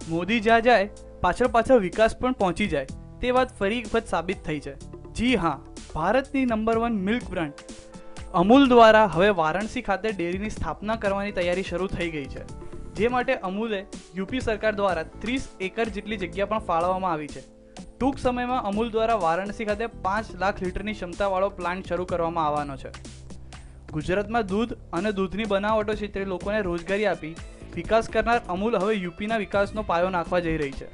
મોદી જ્યાં જાય પાછળ વિકાસ પણ પહોંચી જાય તે વાત ફરી એક વખત સાબિત થઈ છે। જી હા, ભારતની નંબર 1 મિલ્ક બ્રાન્ડ અમૂલ દ્વારા હવે વારાણસી ખાતે ડેરીની સ્થાપના કરવાની તૈયારી શરૂ થઈ ગઈ છે, જે માટે અમૂલે યુપી સરકાર દ્વારા 30 એકર જેટલી જગ્યા પણ ફાળવવામાં આવી છે। ટૂંક સમયમાં અમૂલ દ્વારા વારાણસી ખાતે 5 લાખ લીટરની ક્ષમતાવાળો પ્લાન્ટ શરૂ કરવામાં આવવાનો છે। ગુજરાતમાં દૂધ અને દૂધની બનાવટો ક્ષેત્રે લોકોને રોજગારી આપી વિકાસ કરનાર અમૂલ હવે યુપીના વિકાસનો પાયો નાખવા જઈ રહી છે।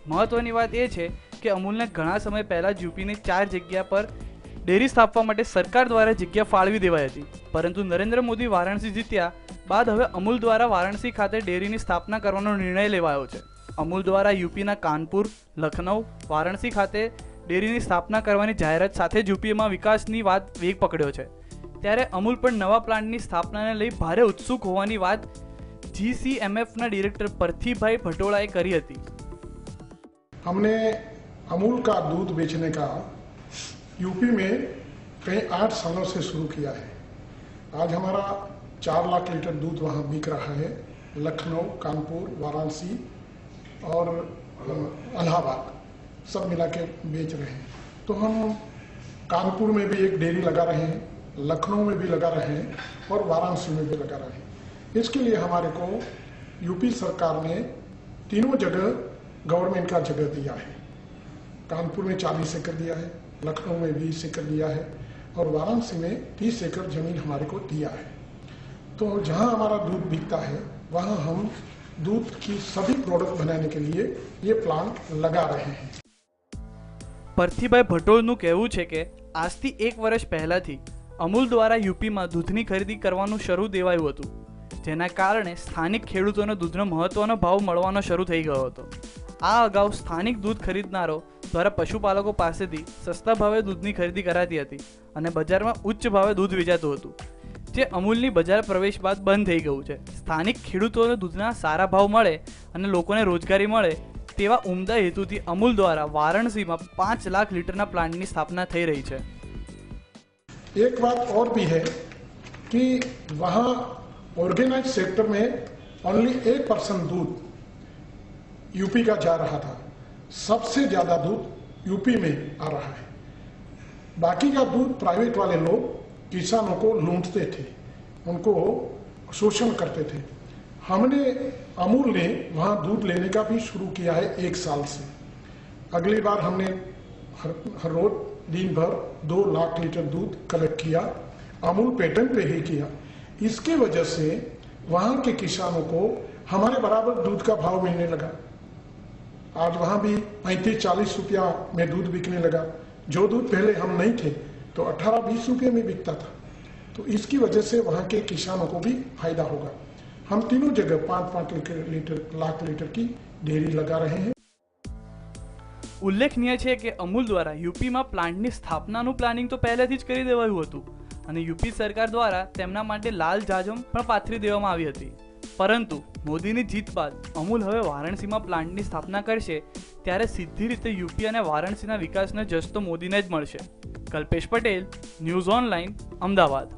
મહત્વની વાત એ છે કે અમૂલને ઘણા સમય પહેલાં જ યુપીની 4 જગ્યા પર ડેરી સ્થાપવા માટે સરકાર દ્વારા જગ્યા ફાળવી દેવાઈ હતી, પરંતુ નરેન્દ્ર મોદી વારાણસી જીત્યા બાદ હવે અમૂલ દ્વારા વારાણસી ખાતે ડેરીની સ્થાપના કરવાનો નિર્ણય લેવાયો છે। અમૂલ દ્વારા યુપીના કાનપુર, લખનઉ, વારાણસી ખાતે ડેરીની સ્થાપના કરવાની જાહેરાત સાથે જ યુપીમાં વિકાસની વાત વેગ પકડ્યો છે। ત્યારે અમૂલ પણ નવા પ્લાન્ટની સ્થાપનાને લઈ ભારે ઉત્સુક હોવાની વાત GCMFના ડિરેક્ટર પરથીભાઈ ભટોળાએ કરી હતી। हमने अमूल का दूध बेचने का यूपी में कहीं 8 सालों से शुरू किया है। आज हमारा 4 लाख लीटर दूध वहाँ बिक रहा है, लखनऊ, कानपुर, वाराणसी और इलाहाबाद सब मिला के बेच रहे हैं। तो हम कानपुर में भी एक डेयरी लगा रहे हैं, लखनऊ में भी लगा रहे हैं और वाराणसी में भी लगा रहे हैं। इसके लिए हमारे को यूपी सरकार ने तीनों जगह गवर्नमेंट का जगह दिया है। कानपुर में 40 एकड़ दिया है, लखनऊ में 20 एकड़ दिया है और वाराणसी में 30 एकड़ जमीन हमारे को दिया है। तो जहाँ हमारा दूध बिकता है वहाँ हम दूध की सभी प्रोडक्ट बनाने के लिए ये प्लांट लगा रहे हैं। પરથીભાઈ ભટોળનું કહેવું છે કે આજથી 1 વર્ષ પહેલાથી અમૂલ દ્વારા યુપીમાં દૂધની ખરીદી કરવાનું શરૂ દેવાયું હતું, જેના કારણે સ્થાનિક ખેડૂતોને દૂધનો મહત્વનો ભાવ મળવાનો શરૂ થઈ ગયો હતો। આ અગાઉ સ્થાનિક દૂધ ખરીદનારો દ્વારા પશુપાલકો પાસેથી સસ્તા ભાવે દૂધની ખરીદી કરાતી હતી અને બજારમાં ઉચ્ચ ભાવે દૂધ વેચાતું હતું, જે અમૂલની બજાર પ્રવેશ બાદ બંધ થઈ ગયું છે। સ્થાનિક ખેડૂતોને દૂધના સારા ભાવ મળે અને લોકોને રોજગારી મળે તેવા ઉમદા હેતુથી અમૂલ દ્વારા વારાણસીમાં 5 लाख लीटરના પ્લાન્ટની સ્થાપના થઈ રહી છે। एक बात और भी है कि वहाँ ऑर्गेनाइज सेक्टर में ओनली 1% दूध यूपी का जा रहा था। सबसे ज़्यादा दूध यूपी में आ रहा है। बाकी का दूध प्राइवेट वाले लोग किसानों को लूटते थे, उनको शोषण करते थे। हमने अमूल ने वहाँ दूध लेने का भी शुरू किया है 1 साल से। अगली बार हमने हर रोज दिन भर 2 लाख लीटर दूध कलेक्ट किया, अमूल पेटेंट पे ही किया। इसके वजह से वहाँ के किसानों को हमारे बराबर दूध का भाव मिलने लगा। आज वहाँ भी 35-40 रुपया में दूध बिकने लगा। जो दूध पहले हम नहीं थे तो 18-20 रुपये में बिकता था। तो इसकी वजह से वहाँ के किसानों को भी फायदा होगा। हम तीनों जगह 5-5 लाख लीटर की डेयरी लगा रहे हैं। ઉલ્લેખનીય છે કે અમૂલ દ્વારા યુપીમાં પ્લાન્ટની સ્થાપનાનું પ્લાનિંગ તો પહેલેથી જ કરી દેવાયું હતું અને યુપી સરકાર દ્વારા તેમના માટે લાલ જાજમ પણ પાથરી દેવામાં આવી હતી, પરંતુ મોદીની જીત બાદ અમૂલ હવે વારાણસીમાં પ્લાન્ટની સ્થાપના કરશે ત્યારે સીધી રીતે યુપી અને વારાણસીના વિકાસનો જશ તો મોદીને જ મળશે। Kalpesh Patel, news online, Ahmedabad.